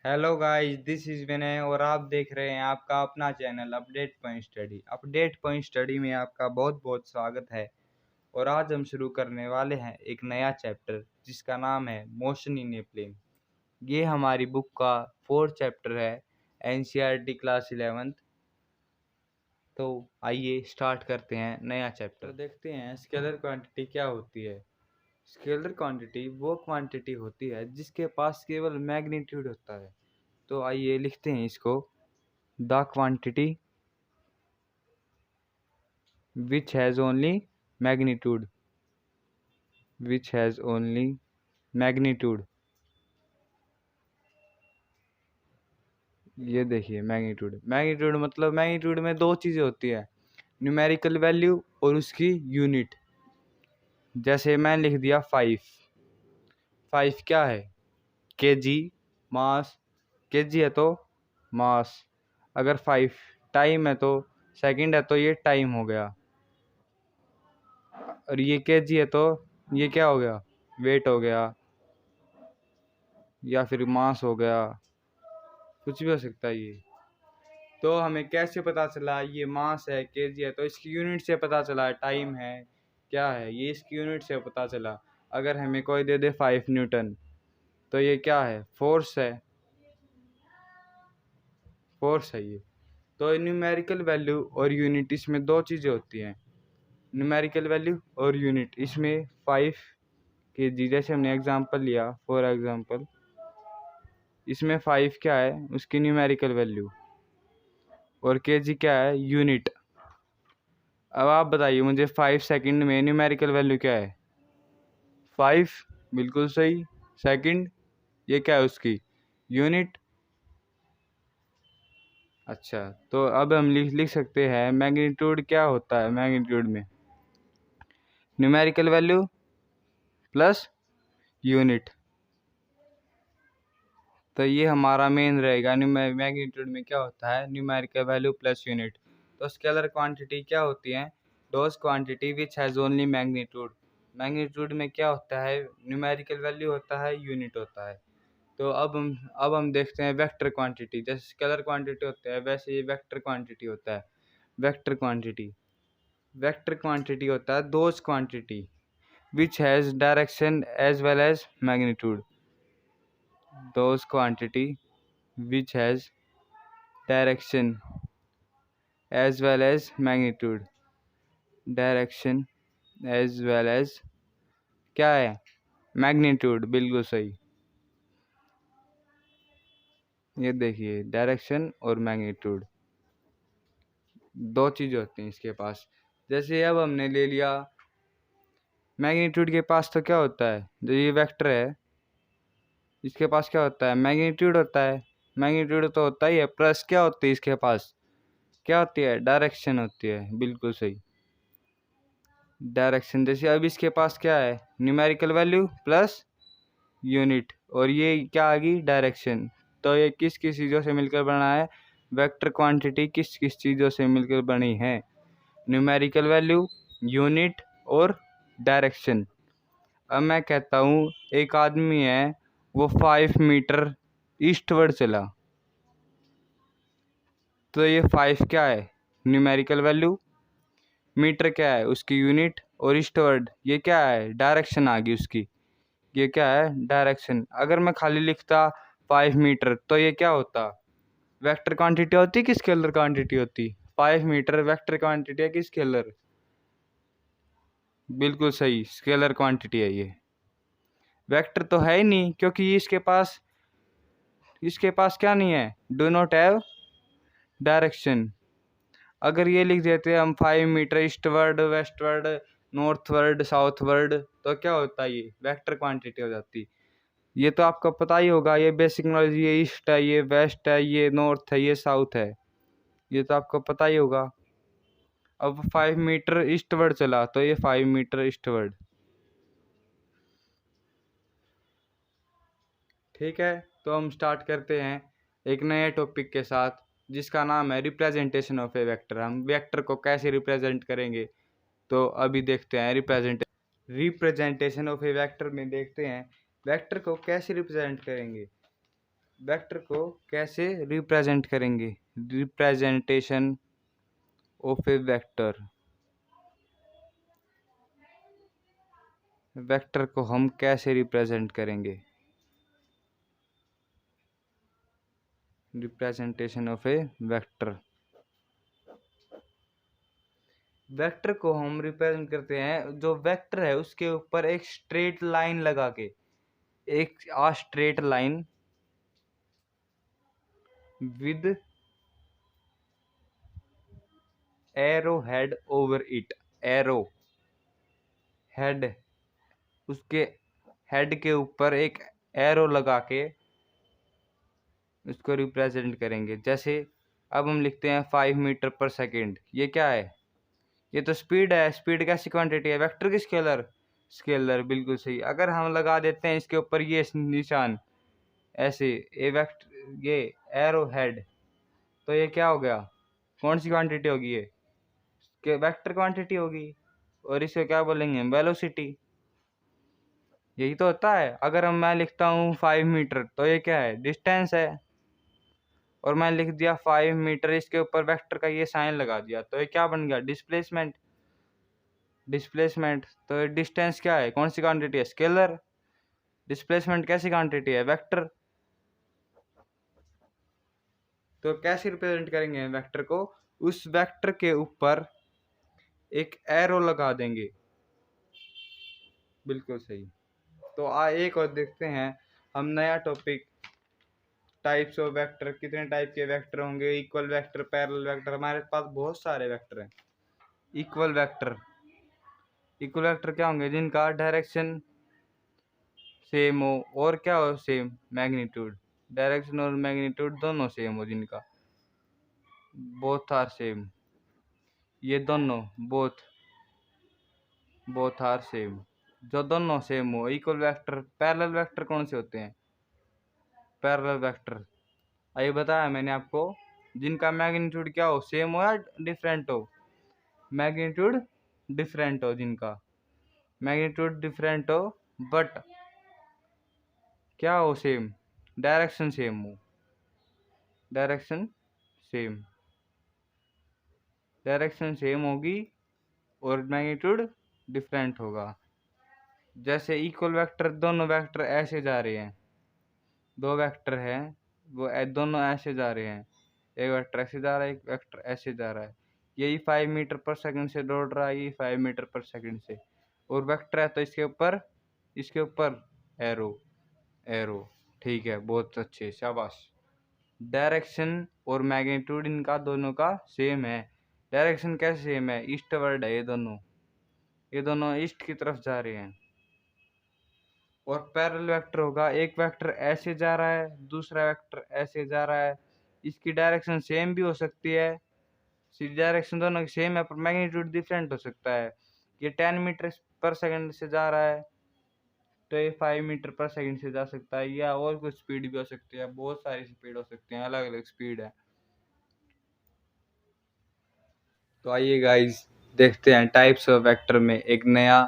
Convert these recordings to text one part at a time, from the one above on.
Hello guys, this is विनय और आप देख रहे हैं आपका अपना channel update point study. Update point study में आपका बहुत बहुत स्वागत है। और आज हम शुरू करने वाले हैं एक नया चैप्टर जिसका नाम है मोशन इन ए प्लेन। ये हमारी बुक का 4th चैप्टर है, एनसीईआरटी क्लास 11th। तो आइए स्टार्ट करते हैं नया चैप्टर। तो देखते हैं स्केलर क्वांटिटी क्या होती है। स्केलर क्वांटिटी वो क्वांटिटी होती है जिसके पास केवल मैग्नीट्यूड होता है। तो आइए लिखते हैं इसको। The quantity which has only magnitude, ये देखिए मैग्नीट्यूड मतलब मैग्नीट्यूड में दो चीज़ें होती है, न्यूमेरिकल वैल्यू और उसकी यूनिट। जैसे मैंने लिख दिया 5 क्या है, केजी, मास। केजी है तो मास। अगर 5 टाइम है तो सेकंड है तो ये टाइम हो गया। और ये केजी है तो ये क्या हो गया, वेट हो गया या फिर मास हो गया, कुछ भी हो सकता है ये। तो हमें कैसे पता चला ये मास है, केजी है? तो इसकी यूनिट से पता चला। टाइम है, क्या है, ये इसकी यूनिट से पता चला। अगर हमें कोई दे दे 5 न्यूटन तो ये क्या है, फोर्स है, ये। तो न्यूमेरिकल वैल्यू और यूनिट, इसमें दो चीज़ें होती हैं, न्यूमेरिकल वैल्यू और यूनिट। इसमें 5 केजी जैसे हमने एग्जांपल लिया, फॉर एग्जांपल इसमें 5 क्या है, उसकी न्यूमेरिकल वैल्यू, और केजी क्या है, यूनिट। अब आप बताइए मुझे 5 सेकंड में न्यूमेरिकल वैल्यू क्या है, 5। बिल्कुल सही। सेकंड, ये क्या है उसकी यूनिट। अच्छा, तो अब हम लिख सकते हैं मैग्नीट्यूड क्या होता है। मैग्नीट्यूड में न्यूमेरिकल वैल्यू प्लस यूनिट। तो ये हमारा मेन रहेगा। मैग्नीट्यूड में क्या होता है, न्यूमेरिकल वैल्यू प्लस यूनिट। तो स्केलर क्वांटिटी क्या होती है, those quantity which has only magnitude. Magnitude में क्या होता है, न्यूमेरिकल वैल्यू होता है, यूनिट होता है। तो अब हम देखते हैं वेक्टर क्वांटिटी। जैसे स्केलर क्वांटिटी होता है वैसे ये वेक्टर क्वांटिटी होता है। वेक्टर क्वांटिटी होता है those quantity which has direction as well as magnitude. those quantity which has direction as well as magnitude। Direction as well as क्या है, मैग्नीट्यूड। बिल्कुल सही। ये देखिए डायरेक्शन और मैग्नीट्यूड दो चीज़ें होती हैं इसके पास। जैसे अब हमने ले लिया मैग्नीट्यूड के पास, तो क्या होता है, जो ये वेक्टर है इसके पास क्या होता है, मैग्नीट्यूड होता है। मैग्नीट्यूड तो होता ही है, प्लस क्या होती है इसके पास, क्या होती है, डायरेक्शन होती है। बिल्कुल सही, डायरेक्शन। जैसे अब इसके पास क्या है, न्यूमेरिकल वैल्यू प्लस यूनिट, और ये क्या आ गई, डायरेक्शन। तो ये किस किस चीज़ों से मिलकर बना है, वेक्टर क्वांटिटी किस किस चीज़ों से मिलकर बनी है, न्यूमेरिकल वैल्यू, यूनिट और डायरेक्शन। अब मैं कहता हूँ एक आदमी है, वो 5 मीटर ईस्टवर्ड चला, तो ये 5 क्या है, न्यूमेरिकल वैल्यू, मीटर क्या है उसकी यूनिट, और ईस्टवर्ड ये क्या है, डायरेक्शन आ गई उसकी, ये क्या है, डायरेक्शन। अगर मैं खाली लिखता 5 मीटर तो ये क्या होता, वेक्टर क्वांटिटी होती कि स्केलर क्वांटिटी होती। 5 मीटर वेक्टर क्वांटिटी है कि स्केलर, बिल्कुल सही, स्केलर क्वांटिटी है ये। वेक्टर तो है ही नहीं क्योंकि इसके पास क्या नहीं है, डू नॉट हैव डायरेक्शन। अगर ये लिख देते हम 5 metre eastward, westward, northward, southward, तो क्या होता है, ये वेक्टर क्वांटिटी हो जाती। ये तो आपको पता ही होगा, ये बेसिक नॉलेज, ये ईस्ट है, ये वेस्ट है, ये नॉर्थ है, ये साउथ है, ये तो आपको पता ही होगा। अब 5 मीटर ईस्टवर्ड चला तो ये 5 मीटर ईस्टवर्ड। ठीक है, तो हम स्टार्ट करते हैं एक नए टॉपिक के साथ जिसका नाम है रिप्रेजेंटेशन ऑफ ए वेक्टर। हम वेक्टर को कैसे रिप्रेजेंट करेंगे, तो अभी देखते हैं रिप्रेजेंटेशन ऑफ ए वेक्टर में देखते हैं वेक्टर को कैसे रिप्रेजेंट करेंगे। वेक्टर को कैसे रिप्रेजेंट करेंगे? Representation of A vector. Vector को हम कैसे रिप्रेजेंट करेंगे? Representation of A vector. Vector को हम रिप्रेजेंट करते हैं, जो वेक्टर है उसके ऊपर एक स्ट्रेट लाइन लगा के, एक straight line with arrow head over it. Arrow head, उसके हेड के ऊपर एक एरो लगा के उसको रिप्रेजेंट करेंगे। जैसे अब हम लिखते हैं 5 मीटर पर सेकेंड। ये क्या है? ये तो स्पीड है। स्पीड कैसी क्वांटिटी है? वेक्टर की स्केलर? स्केलर, बिल्कुल सही। अगर हम लगा देते हैं इसके ऊपर ये निशान ऐसे, ए वेक्टर, ये एरो हेड, तो ये क्या हो गया? कौन सी क्वांटिटी होगी? ये वेक्टर क्वांटिटी होगी। और इसे क्या बोलेंगे? वेलोसिटी। यही तो होता है। अगर मैं लिखता हूँ 5 मीटर, तो ये क्या है? डिस्टेंस है। और मैं लिख दिया 5 मीटर, इसके ऊपर वेक्टर का ये साइन लगा दिया, तो ये क्या बन गया? डिस्प्लेसमेंट। डिस्प्लेसमेंट। तो डिस्टेंस क्या है? कौन सी क्वांटिटी है? स्केलर। डिस्प्लेसमेंट कैसी क्वांटिटी है? वेक्टर। तो कैसे रिप्रेजेंट करेंगे वेक्टर को? उस वेक्टर के ऊपर एक एरो लगा देंगे। बिल्कुल सही। तो एक और देखते हैं हम नया टॉपिक, टाइप्स ऑफ वेक्टर। कितने टाइप के वेक्टर होंगे? Equal vector, parallel vector. हमारे पास बहुत सारे वेक्टर हैं। Equal vector. इक्वल वेक्टर क्या होंगे? जिनका डायरेक्शन सेम हो, और क्या हो? Same magnitude. डायरेक्शन और मैग्नीट्यूड दोनों सेम हो, जिनका बोथ आर सेम। ये दोनों बोथ आर सेम, जो दोनों सेम हो, इक्वल वेक्टर। पैरेलल वेक्टर कौन से होते हैं? पैरेलल वेक्टर अभी बताया मैंने आपको, जिनका मैग्नीट्यूड क्या हो? सेम हो या डिफरेंट हो? मैग्नीट्यूड डिफरेंट हो। जिनका मैग्नीट्यूड डिफरेंट हो बट क्या हो? सेम। डायरेक्शन सेम हो। Direction same. डायरेक्शन सेम होगी और मैग्नीट्यूड डिफरेंट होगा। जैसे इक्वल वेक्टर, दोनों वेक्टर ऐसे जा रहे हैं, दो वेक्टर हैं, वो दोनों ऐसे जा रहे हैं। एक वेक्टर ऐसे जा रहा है, एक वेक्टर ऐसे जा रहा है। यही 5 मीटर पर सेकंड से दौड़ रहा है, ये 5 मीटर पर सेकंड से। और वेक्टर है तो इसके ऊपर एरो। एरो, ठीक है, बहुत अच्छे, शाबाश। डायरेक्शन और मैग्नीट्यूड इनका दोनों का सेम है। डायरेक्शन कैसे सेम है? ईस्टवर्ड है। ये दोनों ईस्ट की तरफ जा रहे हैं। और पैरेलल वेक्टर होगा, एक वेक्टर ऐसे जा रहा है, दूसरा वेक्टर ऐसे जा रहा है। इसकी डायरेक्शन सेम भी हो सकती है, सीधी डायरेक्शन दोनों की सेम है, पर मैग्नीट्यूड डिफरेंट हो सकता है। ये 10 मीटर पर सेकंड से जा रहा है, तो ये 5 मीटर पर सेकंड से जा सकता है, या और कुछ स्पीड भी हो सकती है। बहुत सारी स्पीड हो सकती है, अलग अलग स्पीड है। तो आइए गाइस, देखते हैं टाइप्स ऑफ वेक्टर में एक नया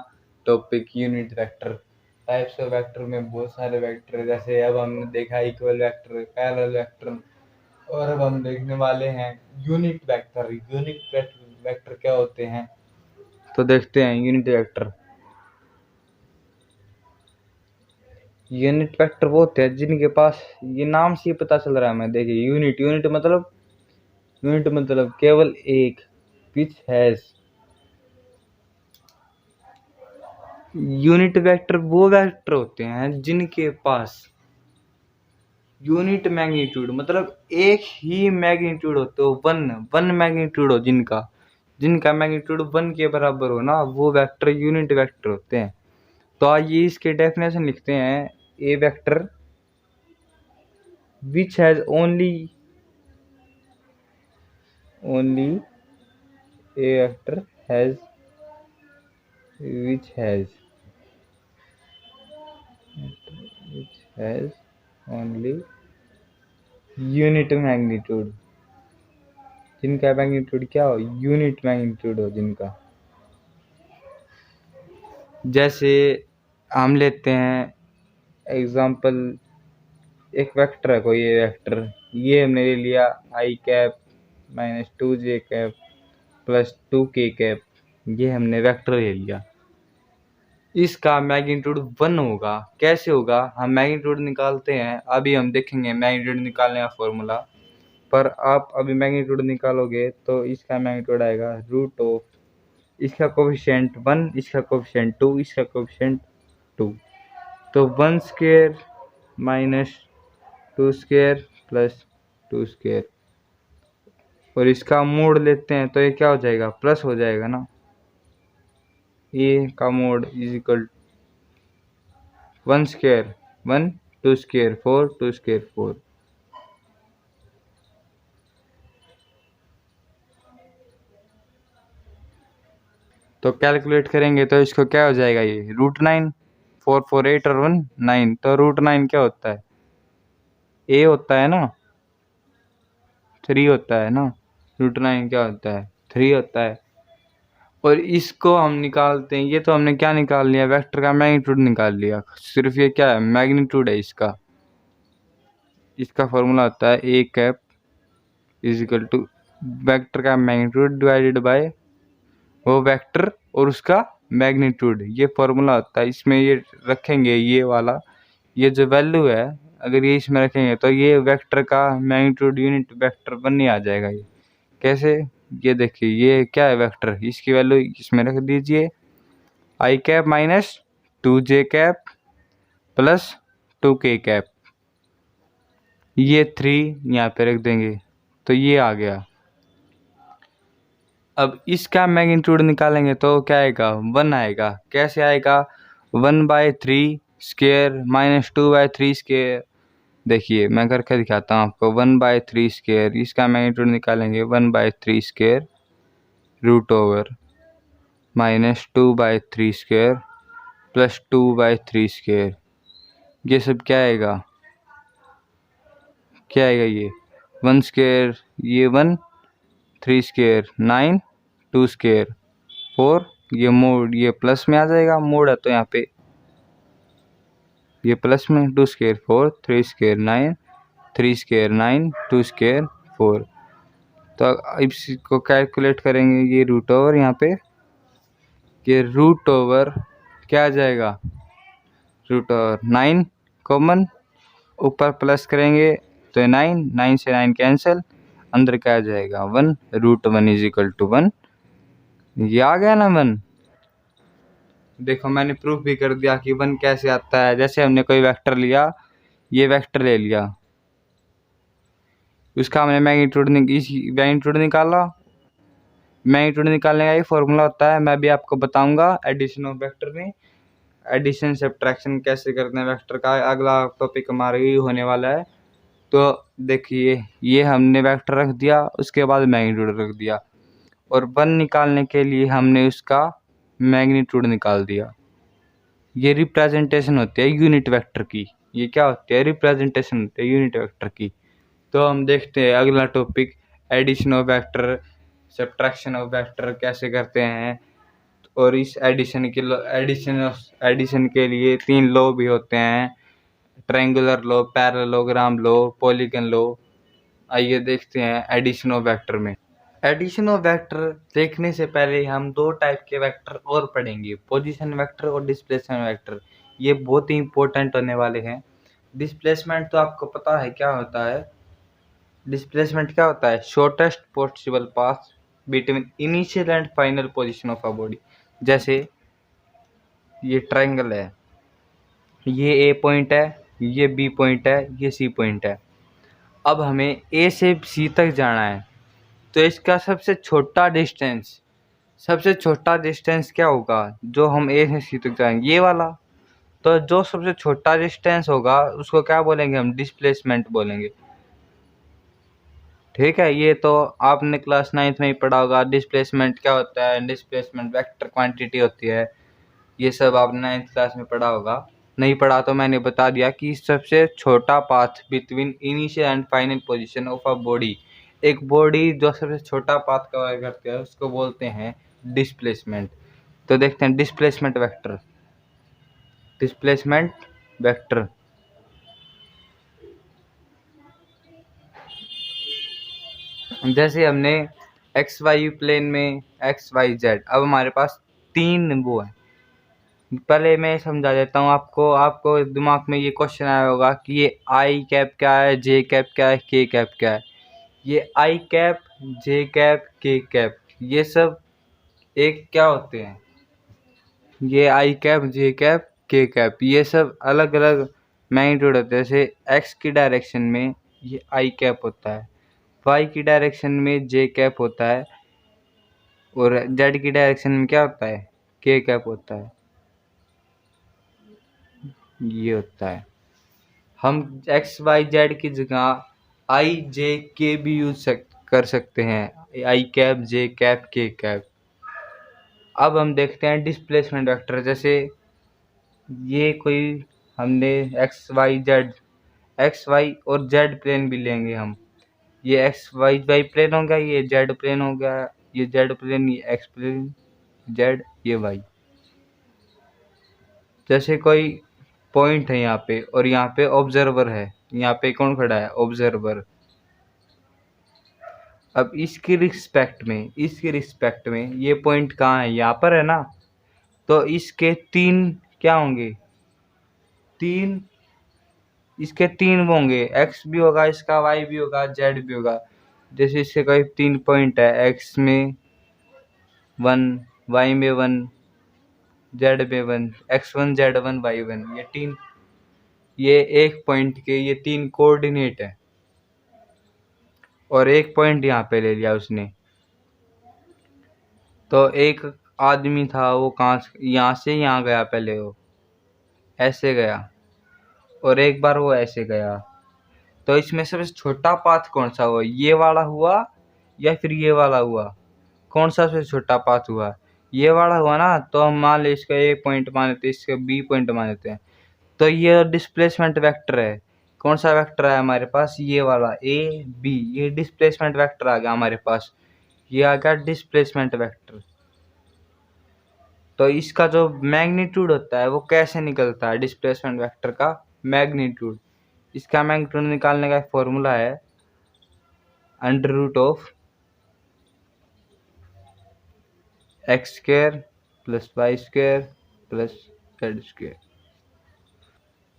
topic, unit vector. Types of vector में बहुत सारे वेक्टर है, जैसे अब हमने देखा इक्वल वेक्टर, पैरेलल वेक्टर, और अब हम देखने वाले हैं यूनिट वेक्टर। यूनिट वेक्टर क्या होते हैं? तो देखते हैं यूनिट वेक्टर। यूनिट वेक्टर वो होते हैं जिनके पास, ये नाम से ही पता चल रहा है हमें, देखिए यूनिट मतलब केवल एक, विच हैज। यूनिट वेक्टर वो वेक्टर होते हैं जिनके पास यूनिट मैग्नीट्यूड, मतलब एक ही मैग्नीट्यूड हो, तो वन मैग्नीट्यूड हो, जिनका मैग्नीट्यूड 1 के बराबर हो ना, वो वेक्टर यूनिट वेक्टर होते हैं। तो आइए इसके डेफिनेशन लिखते हैं। A vector which has only a vector has which has only unit magnitude, जिनका मैग्नीट्यूड क्या हो? यूनिट मैग्नीट्यूड हो, जिनका। जैसे हम लेते हैं एग्जाम्पल एक वेक्टर है कोई, ये वेक्टर, ये हमने ले लिया i cap minus 2j cap plus 2k cap, ये हमने वेक्टर ले लिया। इसका मैग्नीट्यूड 1 होगा। कैसे होगा, हम मैग्नीट्यूड निकालते हैं, अभी हम देखेंगे मैग्नीट्यूड निकालने का फॉर्मूला। पर आप अभी मैग्नीट्यूड निकालोगे तो इसका मैग्नीट्यूड आएगा रूट ऑफ, इसका कोफिशिएंट 1, इसका कोफिशिएंट 2, इसका कोफिशिएंट 2, तो 1 square minus 2 square plus 2 square, और इसका मोड लेते हैं तो ये क्या हो जाएगा, प्लस हो जाएगा ना। ए का mode is equal 1 square 1, 2 square 4, 2 square 4। तो कैलकुलेट करेंगे तो इसको क्या हो जाएगा, ये √9, 4 4 8 और 1 9, तो √9 क्या होता है, ए होता है ना, 3 होता है ना, √9 क्या होता है, 3 होता है। और इसको हम निकालते हैं, ये तो हमने क्या निकाल लिया, वेक्टर का मैग्नीट्यूड निकाल लिया। सिर्फ ये क्या है, मैग्नीट्यूड है इसका। इसका फॉर्मूला होता है a cap is equal to vector का मैग्नीट्यूड डिवाइडेड बाय वो वेक्टर और उसका मैग्नीट्यूड, ये फॉर्मूला होता है। इसमें ये रखेंगे, ये वाला, ये जो वैल्यू है अगर ये इसमें रखेंगे तो ये वेक्टर का मैग्नीट्यूड यूनिट वेक्टर बनने आ जाएगा। ये कैसे, ये देखिए ये क्या है वेक्टर, इसकी वैल्यू इसमें रख दीजिए, i cap minus 2j cap plus 2k cap, ये 3 यहाँ पे रख देंगे तो ये आ गया। अब इसका मैग्नीट्यूड निकालेंगे तो क्या आएगा, 1 आएगा। कैसे आएगा, 1/3 स्क्वायर माइनस 2/3 स्क्वायर। देखिए मैं करके दिखाता हूँ आपको, 1/3 स्क्वायर, इसका मैग्नीट्यूड निकालेंगे 1/3 square root over minus 2/3 square plus 2/3 square, ये सब क्या आएगा, क्या आएगा, ये 1 स्क्वायर, ये 1, 3 स्क्वायर 9, 2 स्क्वायर 4, ये मोड ये प्लस में आ जाएगा, मोड है तो यहाँ पे ये प्लस में, 2 स्क्वायर 4, 3 स्क्वायर 9, 3 स्क्वायर 9, 2 स्क्वायर 4। तो इसको कैलकुलेट करेंगे, ये रूट ओवर यहाँ पे, ये रूट ओवर क्या आ जाएगा, रूट ओवर 9 कॉमन, ऊपर प्लस करेंगे तो 9, 9 से 9 कैंसिल, अंदर क्या आ जाएगा 1, √1 इज इक्वल टू 1, ये आ गया ना 1। देखो मैंने प्रूफ भी कर दिया कि 1 कैसे आता है। जैसे हमने कोई वेक्टर लिया, ये वेक्टर ले लिया, उसका हमने मैग्नीट्यूड निकाला। मैग्नीट्यूड निकालने का ये फॉर्मूला होता है, मैं भी आपको बताऊंगा एडिशन ऑफ वेक्टर में। एडिशन सब्ट्रैक्शन कैसे करते हैं वेक्टर का, अगला टॉपिक हमारा ये होने वाला है। तो देखिए ये हमने वेक्टर रख दिया, उसके बाद मैग्नीट्यूड रख दिया, और 1 निकालने के लिए हमने उसका मैग्नीट्यूड निकाल दिया। ये रिप्रेजेंटेशन होती है यूनिट वेक्टर की। ये क्या होती है, रिप्रेजेंटेशन होती है यूनिट वेक्टर की। तो हम देखते हैं अगला topic, addition of vector, subtraction of vector कैसे करते हैं। और इस एडिशन के लिए 3 लॉ भी होते हैं, triangular law, parallelogram law, polygon law. आइए देखते हैं एडिशन ऑफ वेक्टर में। एडिशन ऑफ वेक्टर देखने से पहले हम 2 टाइप के वेक्टर और पढ़ेंगे, पोजीशन वेक्टर और डिस्प्लेसमेंट वेक्टर। ये बहुत ही इंपॉर्टेंट होने वाले हैं। डिस्प्लेसमेंट तो आपको पता है क्या होता है, डिस्प्लेसमेंट क्या होता है, shortest possible path between initial and final position of a body. जैसे ये ट्रायंगल है, ये ए पॉइंट है, ये बी पॉइंट है, ये सी पॉइंट है। अब हमें ए से सी तक जाना है, तो इसका सबसे छोटा डिस्टेंस क्या होगा, जो हम ए से सी तक जाएंगे, ये वाला। तो जो सबसे छोटा डिस्टेंस होगा उसको क्या बोलेंगे, हम डिस्प्लेसमेंट बोलेंगे। ठीक है, ये तो आपने क्लास 9th में ही पढ़ा होगा। डिस्प्लेसमेंट क्या होता है, डिस्प्लेसमेंट वेक्टर क्वांटिटी होती है, ये सब आपने 9th क्लास में पढ़ा होगा। नहीं पढ़ा तो मैंने बता दिया कि सबसे छोटा path between initial and final position of a body, एक बॉडी जो सबसे छोटा पाथ कवर करती है उसको बोलते हैं डिस्प्लेसमेंट। तो देखते हैं डिस्प्लेसमेंट वेक्टर। जैसे हमने एक्स वाई प्लेन में एक्स वाई जेड, अब हमारे पास 3 वो है। पहले मैं समझा देता हूँ आपको। आपको दिमाग में ये क्वेश्चन आया होगा कि ये आई कैप क्या है, जे कैप क्या है, के कैप क्या है। ये आई कैप, जे कैप, के कैप, ये सब एक क्या होते हैं? ये आई कैप, जे कैप, के कैप, ये सब अलग अलग मैग्नीट्यूड होते हैं। जैसे एक्स की डायरेक्शन में ये आई कैप होता है, वाई की डायरेक्शन में जे कैप होता है, और जेड की डायरेक्शन में क्या होता है? के कैप होता है। ये होता है। हम एक्स वाई जेड की जगह आई जे के भी यूज कर सकते हैं, आई कैप, जे कैप, के कैप। अब हम देखते हैं डिस्प्लेसमेंट वेक्टर। जैसे ये कोई हमने x y z, x y और जेड प्लेन भी लेंगे हम। ये एक्स वाई वाई प्लेन हो गया, ये जेड प्लेन हो गया, ये जेड प्लेन, ये एक्स प्लेन, जेड, ये वाई। जैसे कोई पॉइंट है यहाँ पे, और यहाँ पे ऑब्जर्वर है, यहाँ पे कौन खड़ा है? ऑब्जर्वर। अब इसकी रिस्पेक्ट में ये पॉइंट कहाँ है? यहाँ पर है ना। तो इसके 3 क्या होंगे? 3, इसके 3 होंगे, एक्स भी होगा इसका, वाई भी होगा, जेड भी होगा। जैसे इसके कोई 3 पॉइंट है, एक्स में 1, वाई में 1, जेड में 1, x1 z1 y1, ये 3, ये एक पॉइंट के ये 3 कोऑर्डिनेट है। और एक पॉइंट यहाँ पे ले लिया उसने। तो एक आदमी था, वो कहाँ यहाँ से यहाँ गया, पहले वो ऐसे गया, और एक बार वो ऐसे गया। तो इसमें सबसे छोटा पाथ कौन सा हुआ? ये वाला हुआ या फिर ये वाला हुआ? कौन सा सबसे छोटा पाथ हुआ? ये वाला हुआ ना। तो हम मान ले इसका ए पॉइंट मान लेते हैं, इसका बी पॉइंट मान लेते हैं। तो ये डिस्प्लेसमेंट वेक्टर है। कौन सा वेक्टर है हमारे पास? ये वाला ए बी, ये डिस्प्लेसमेंट वेक्टर आ गया हमारे पास। ये आ गया डिस्प्लेसमेंट वेक्टर। तो इसका जो मैग्नीट्यूड होता है वो कैसे निकलता है? डिस्प्लेसमेंट वेक्टर का मैग्नीट्यूड, इसका मैग्नीट्यूड निकालने का फॉर्मूला है under root of x square plus y square plus z square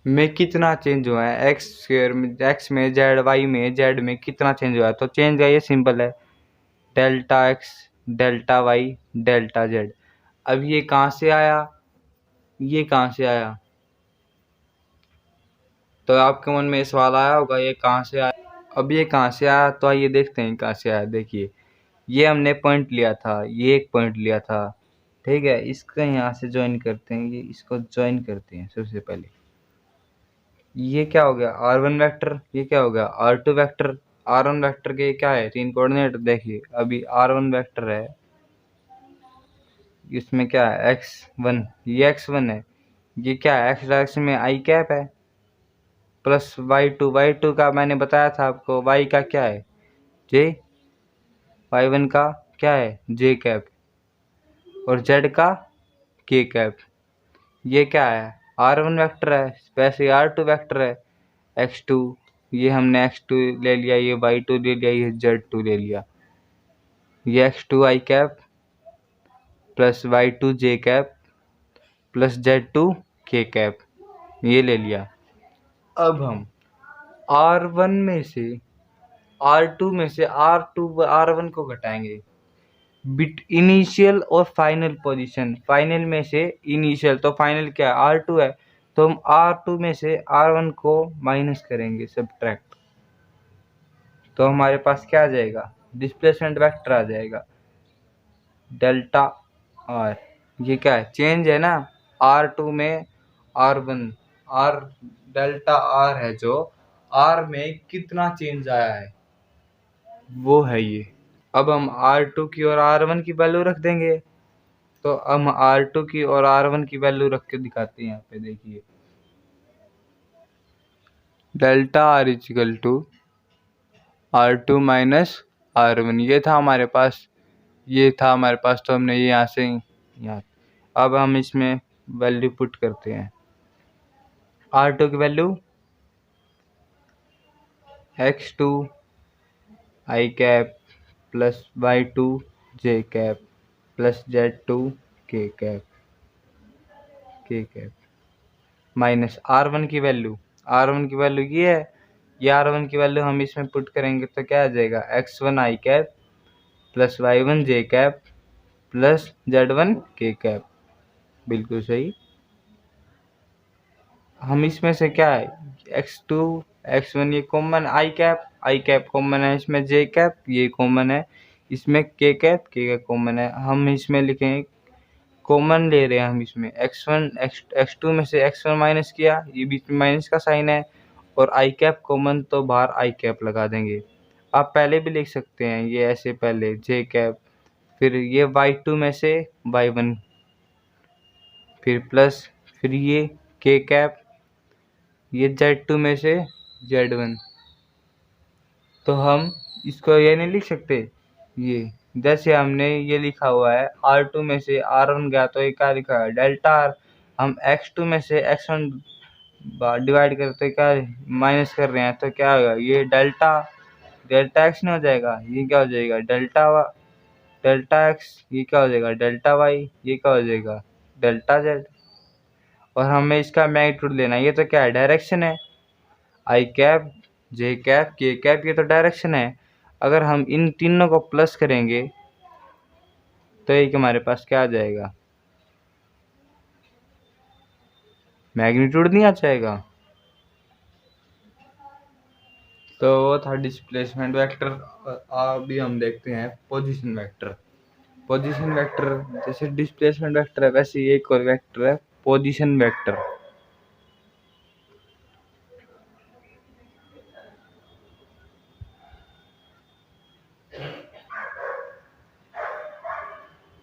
में कितना चेंज हुआ है? एक्स स्क्वायर में, एक्स में, जेड, वाई में, जेड में कितना चेंज हुआ है? तो चेंज का ये सिंपल है, delta x, delta y, delta z. अब ये कहाँ से आया? ये कहाँ से आया? तो आपके मन में सवाल आया होगा ये कहाँ से आया। अब ये कहाँ से आया, तो आइए देखते हैं कहाँ से आया। देखिए, ये हमने पॉइंट लिया था, ये एक पॉइंट लिया था, ठीक है। इसको यहाँ से ज्वाइन करते हैं, ये इसको ज्वाइन करते हैं सबसे पहले। ये क्या हो गया? r1 vector. ये क्या हो गया? r2 vector. r1 वेक्टर के क्या है? 3 कोऑर्डिनेट। देखिए, अभी r1 वेक्टर है, इसमें क्या है? x1, ये x1 है। ये क्या है? x डायरेक्शन में i कैप है, प्लस y2, y2 का मैंने बताया था आपको, y का क्या है? j, y1 का क्या है? j कैप, और z का k कैप। ये क्या है? r1 वेक्टर है, वैसे r2 वेक्टर है, x2, ये हमने x2 ले लिया, ये y2 ले लिया, ये z2 ले लिया। ये x2 i cap plus y2 j cap plus z2 k cap, ये ले लिया। अब हम r1 में से, r2 में से r2 r1 को घटाएंगे। बिट इनिशियल और फाइनल पोजीशन, फाइनल में से इनिशियल, तो फाइनल क्या है? r2 है। तो हम r2 में से r1 को माइनस करेंगे, सब्ट्रैक्ट। तो हमारे पास क्या आ जाएगा? डिस्प्लेसमेंट वेक्टर आ जाएगा, डेल्टा आर। ये क्या है? चेंज है ना, r2 में r1, r डेल्टा आर है, जो r में कितना चेंज आया है वो है ये। अब हम r2 की और r1 की वैल्यू रख देंगे। तो हम r2 की और r1 की वैल्यू रख के दिखाते हैं। यहाँ पे देखिए, delta R is equal to r2 minus r1, ये था हमारे पास, ये था हमारे पास। तो हमने ये यहाँ से यहाँ, अब हम इसमें वैल्यू पुट करते हैं। r2 की value x2 i cap plus y2 j cap plus z2 k cap minus r1 की वैल्यू ये है। ये r1 की वैल्यू हम इसमें पुट करेंगे तो क्या आ जाएगा, x1 i cap plus y1 j cap plus z1 k cap. बिल्कुल सही। हम इसमें से क्या है, x2 x1 ये कॉमन, i कैप कॉमन है, इसमें j कैप ये कॉमन है, इसमें k कैप कॉमन है। हम इसमें लिखेंगे कॉमन ले रहे हैं हम इसमें x2 में से x1 माइनस किया, ये बीच में माइनस का साइन है, और i कैप कॉमन तो बाहर i कैप लगा देंगे। आप पहले भी लिख सकते हैं ये ऐसे, पहले j कैप, फिर ये y2 में से y1, फिर प्लस, फिर ये k कैप, ये z2 में से z1। तो हम इसको ये नहीं लिख सकते, ये जैसे हमने ये लिखा हुआ है r2 में से r1 गया तो ये क्या लिखा है, डेल्टा r। हम x2 में से x1 डिवाइड करते क्या माइनस कर रहे हैं तो क्या होगा, ये डेल्टा x नहीं हो जाएगा, ये क्या हो जाएगा डेल्टा x, ये क्या हो जाएगा डेल्टा y, ये क्या हो जाएगा डेल्टा z। और हमें इसका मैग्नीट्यूड लेना है, ये तो क्या है डायरेक्शन है, i cap j cap k cap, ये तो डायरेक्शन है। अगर हम इन तीनों को प्लस करेंगे तो एक हमारे पास क्या आ जाएगा, मैग्नीट्यूड नहीं आ जाएगा। तो वो था डिस्प्लेसमेंट वेक्टर। अभी हम देखते हैं पोजीशन वेक्टर। पोजीशन वेक्टर जैसे डिस्प्लेसमेंट वेक्टर है वैसे ही एक और वेक्टर है पोजीशन वेक्टर।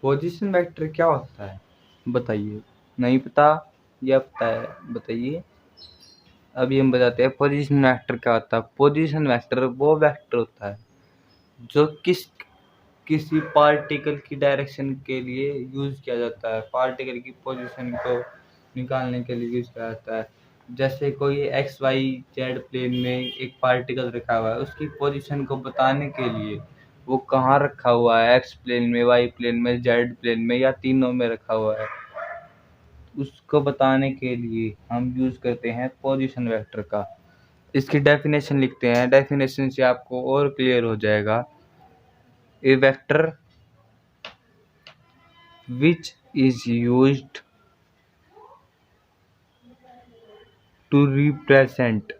पोजीशन वेक्टर क्या होता है बताइए, नहीं पता या पता है बताइए। अभी हम बताते हैं पोजीशन वेक्टर क्या होता है। पोजीशन वेक्टर वो वेक्टर होता है जो किसी पार्टिकल की डायरेक्शन के लिए यूज किया जाता है, पार्टिकल की पोजीशन को निकालने के लिए यूज किया जाता है। जैसे कोई एक्स वाई जेड प्लेन में एक पार्टिकल रखा हुआ है, उसकी पोजीशन को बताने के लिए वो कहाँ रखा हुआ है, एक्स प्लेन में, वाई प्लेन में, जेड प्लेन में या तीनों में रखा हुआ है, उसको बताने के लिए हम यूज करते हैं पोजीशन वेक्टर का। इसकी डेफिनेशन लिखते हैं, डेफिनेशन से आपको और क्लियर हो जाएगा। A vector which is used to represent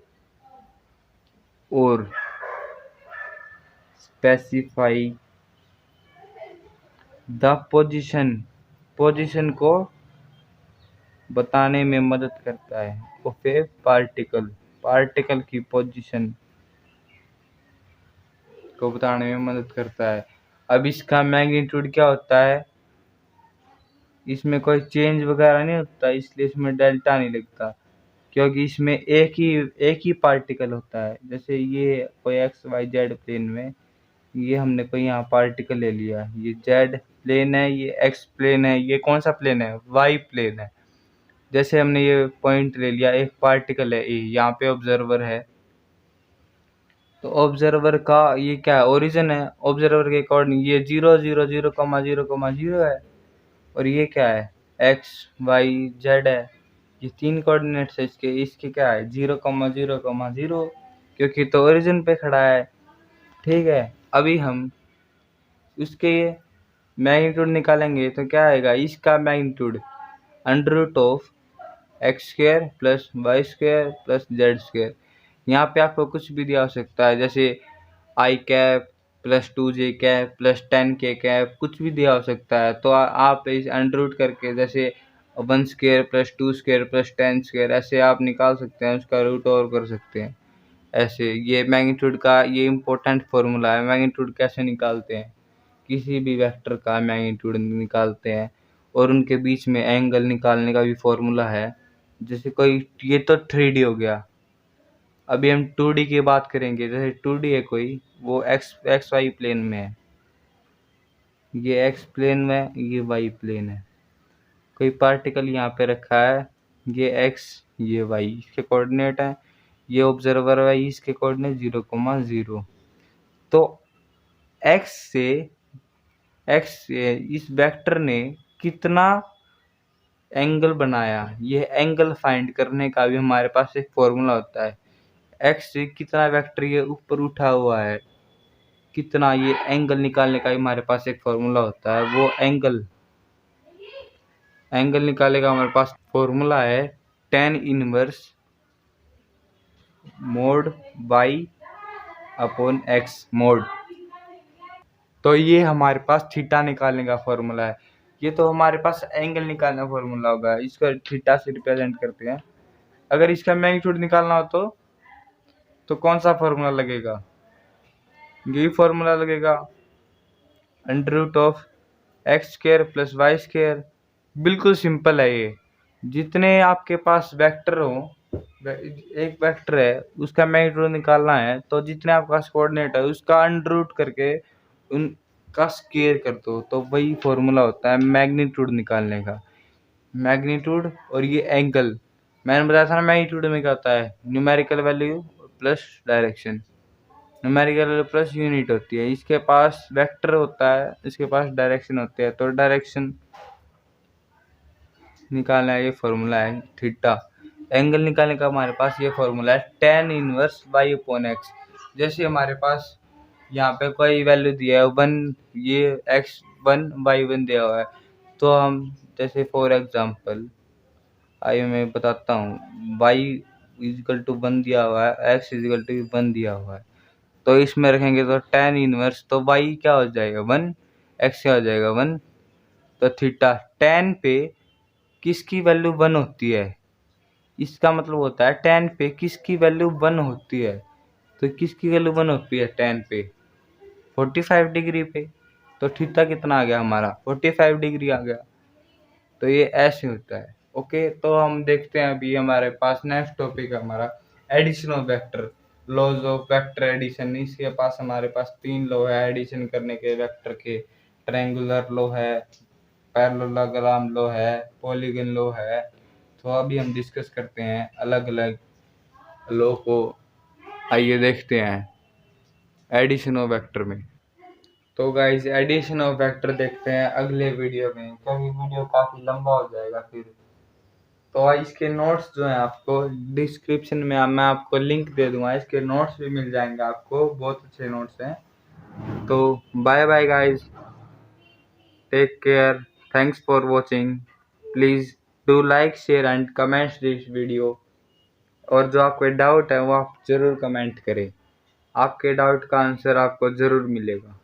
or specify the position को बताने में मदद करता है ऑफ ए पार्टिकल की पोजीशन को बताने में मदद करता है। अब इसका मैग्नीट्यूड क्या होता है, इसमें कोई चेंज वगैरह नहीं होता, इसलिए इसमें डेल्टा नहीं लगता, क्योंकि इसमें एक ही पार्टिकल होता है। जैसे ये कोई एक्स वाई जेड प्लेन में ये हमने कोई यहाँ पार्टिकल ले लिया, ये जेड प्लेन है, ये एक्स प्लेन है, ये कौन सा प्लेन है, वाई प्लेन है। जैसे हमने ये पॉइंट ले लिया, एक पार्टिकल है ए, यहाँ पे ऑब्जर्वर है, तो ऑब्जर्वर का ये क्या है, ओरिजिन है। ऑब्जर्वर के अकॉर्डिंग ये 0 0 0 0 है, और ये क्या है एक्स वाई जेड है, ये तीन कोऑर्डिनेट्स है इसके। इसके क्या है 0 0 0, क्योंकि तो ओरिजिन पे खड़ा है। ठीक है, अभी हम उसके मैग्नीट्यूड निकालेंगे तो क्या आएगा, इसका मैग्नीट्यूड √ऑफ x square plus y square plus z square. यहाँ पे आपको कुछ भी दिया हो सकता है, जैसे i cap plus 2j cap plus 10k cap, कुछ भी दिया हो सकता है। तो आप इस √ करके जैसे 1 square plus 2 square plus 10 square ऐसे आप निकाल सकते हैं, उसका रूट ओवर कर सकते हैं। ऐसे ये मैग्नीट्यूड का ये इम्पोर्टेंट फॉर्मूला है। मैग्नीट्यूड कैसे निकालते हैं, किसी भी वेक्टर का मैग्नीट्यूड निकालते हैं, और उनके बीच में एंगल निकालने का भी फॉर्मूला है। जैसे कोई ये तो 3D हो गया, अभी हम 2D की बात करेंगे। जैसे 2D है कोई, वो एक्स वाई प्लेन में है, ये एक्स प्लेन में, ये वाई प्लेन है। कोई पार्टिकल यहाँ पे रखा है, ये एक्स ये वाई इसके कोऑर्डिनेट है, ये ऑब्जर्वर है, इसके कोऑर्डिनेट 0 0। तो एक्स से इस वेक्टर ने कितना एंगल बनाया, ये एंगल फाइंड करने का भी हमारे पास एक फॉर्मूला होता है। एक्स से कितना वेक्टर ये ऊपर उठा हुआ है, कितना ये एंगल निकालने का हमारे पास एक फॉर्मूला होता है। वो एंगल निकालने का हमारे पास फॉर्मूला है tan inverse mode y upon x mode. तो ये हमारे पास थीटा निकालने का फॉर्मूला है। ये तो हमारे पास एंगल निकालने का फॉर्मूला होगा, इसको थीटा से रिप्रेजेंट करते हैं। अगर इसका मैग्नीट्यूड निकालना हो तो कौन सा फॉर्मूला लगेगा? यही फॉर्मूला लगेगा, under root of x square plus y square. बिल्कुल सिंपल है ये। जितने आपके पास वेक्टर हो, एक वेक्टर है उसका मैग्नीट्यूड निकालना है तो जितने आपके पास कोऑर्डिनेट है उसका अंडर रूट करके उनका स्क्वायर कर दो, तो वही फॉर्मूला होता है मैग्नीट्यूड निकालने का। मैग्नीट्यूड और ये एंगल मैंने बताया था ना, मैग्नीट्यूड में क्या होता है, numerical value plus direction. Numerical value plus unit होती है, इसके पास वेक्टर होता है, इसके पास डायरेक्शन होती है, तो डायरेक्शन निकालना है, ये फॉर्मूला है थीटा। एंगल निकालने का हमारे पास ये फॉर्मूला है tan inverse y upon x। जैसे हमारे पास यहाँ पे कोई वैल्यू दिया है 1, ये x1 y1 दिया हुआ है, तो हम जैसे फॉर एग्जांपल आइए मैं बताता हूँ, y इजिकल टू 1 दिया हुआ है, x इजिकल टू 1 दिया हुआ है, तो इसमें रखेंगे तो tan इनवर्स, तो y क्या हो जाएगा 1, x क्या हो जाएगा 1, तो थीटा tan पे किसकी वैल्यू 1 होती है, इसका मतलब होता है tan पे किसकी वैल्यू 1 होती है, तो किसकी वैल्यू 1 होती है tan पे 45 डिग्री पे, तो थीटा कितना आ गया हमारा 45 डिग्री आ गया। तो ये ऐसे होता है। ओके, तो हम देखते हैं अभी हमारे पास नेक्स्ट टॉपिक है हमारा addition of vector, laws of vector addition. इसके पास हमारे पास 3 लॉ है एडिशन करने के वेक्टर के, ट्रायंगुलर लॉ है, पैरेललोग्राम लॉ है, पॉलीगन लॉ है। तो अभी हम डिस्कस करते हैं अलग अलग लॉ को। आइए देखते हैं एडिशन ऑफ वेक्टर में। तो गाइस एडिशन ऑफ वेक्टर देखते हैं अगले वीडियो में, क्योंकि वीडियो काफ़ी लंबा हो जाएगा फिर। तो इसके नोट्स जो हैं आपको डिस्क्रिप्शन में मैं आपको लिंक दे दूंगा, इसके नोट्स भी मिल जाएंगे आपको, बहुत अच्छे नोट्स हैं। तो bye bye guys, take care, thanks for watching, please do like share and comment this video. और जो आपको डाउट है वो आप ज़रूर कमेंट करें, आपके डाउट का आंसर आपको ज़रूर मिलेगा।